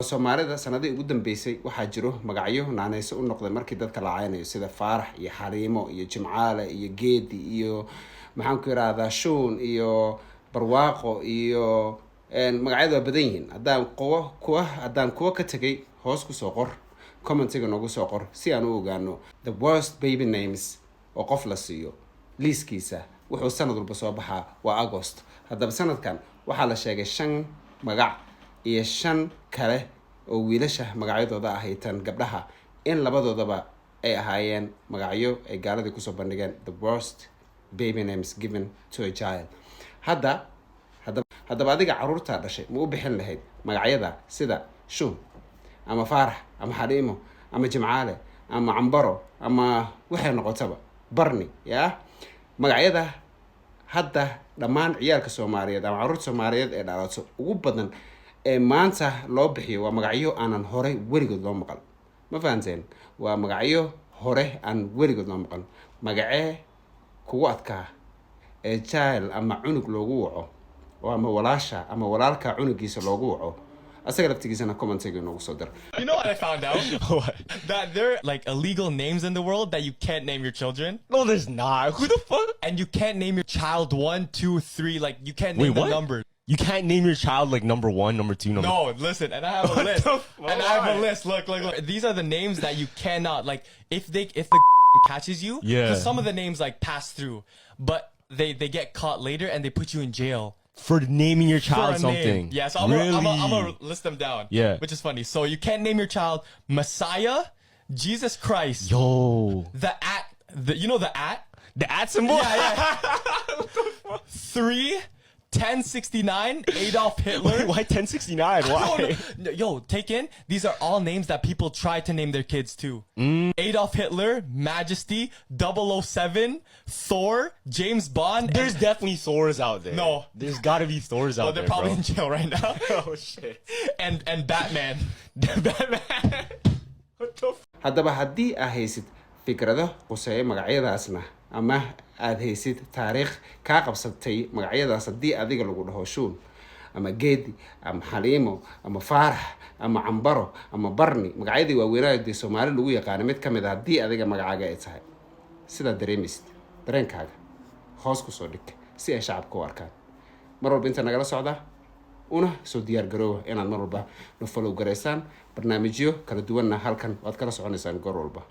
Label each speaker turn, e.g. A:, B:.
A: Soomaalida sanadii ugu dambeysay waxaa jiro magacyo naanayso u noqday markii dadka la caynayo sida Faarax iyo Xariimo iyo Jimcaale iyo Geedi iyo maxaan ku yiraahdaa Shuun iyo Barwaaqo iyo magacyadu waa badan yihiin. Haddaan kuwa ka tagay hoos ku soo qor, commentiga noogu soo qor si aan u ogaano the worst baby names oo qof la siiyo. Liiskiisa wuxuu sanad walba soo baxaa waa August. Haddaba sanadkan waxaa la sheegay 5 magac iyo 5 kale oo wiilasha magacyadooda ahaytan gabdhaha in labadoodaba ay ahaayeen magacyo ay gaaladii kusoo bandhigeen the worst baby names given to a child. Haddaba adiga caruurta dhashay ma u bixin lahayd magacyada sida Shuun ama Faarax ama Xariimo ama Jimcaale ama Cambaro ama waxay noqotaba Barni yaa magacyada hadda dhammaan ciyaalka Soomaaliyeed ama caruurta Soomaaliyeed ee dhalato ugu badan ee maanta loo bixiyo waa magacyo aanan hore weligood loo maqal. Ma fahanteen? Waa magacyo hore aan weligood loo maqal. Magacee kugu adkaa ee child ama cunug loogu waco oo ama walaasha ama walaalka cunugiisa loogu waco. Asaga laftigiisana commentiga noogu soo dir.
B: You know what I found out?
C: What?
B: That there are like illegal names in the world that you can't name your children.
C: No, there's not. Who the fuck?
B: And you can't name your child 1, 2, 3. Like you can't name
C: Wait,
B: the
C: what?
B: numbers.
C: You can't name your child like number 1, number 2, number.
B: No, listen, and I have a
C: What
B: list.
C: the fuck?
B: And I have a list. Look. These are the names that you cannot like if the catches you.
C: Yeah.
B: Because some of the names like pass through, but they get caught later and they put you in jail.
C: For naming your
B: For
C: child
B: a
C: something.
B: name. Yeah, so I'm
C: Really?
B: gonna list them down.
C: Yeah.
B: Which is funny. So you can't name your child Messiah, Jesus Christ,
C: Yo.
B: the at, you know the at?
C: The at symbol?
B: Yeah. 3, 1069, Adolf Hitler.
C: Wait, why 1069? Why?
B: No. Yo, take in. These are all names that people try to name their kids too. Adolf Hitler, Majesty, 007, Thor, James Bond.
C: There's definitely Thors out there.
B: No.
C: There's gotta be Thors out
B: well, they're
C: there,
B: probably
C: bro.
B: in jail right now.
C: Oh, shit.
B: and Batman.
C: Batman. What the f?
A: Haddaba haddii aad haysid fikrado quseeya magacyadaasna ama aad haysid taariikh ka qabsatay magacyadaas haddii adiga lagu dhaho Shuun ama Geedi ama Xariimo ama Faarax ama Cambaro ama Barni magacyadii waaweynaayoodii Soomaali lagu yaqaan mid kamid ah haddii adiga magacaaga ay tahay sida dareemisid dareenkaaga hoos ku soo dhig si ay shacabku u arkaan mar walba inta nagala socda una soo diyaar garoow inaad mar walba na follow gareysaan barnaamijyo kala duwanna halkan waad kala soconaysaan goor walba.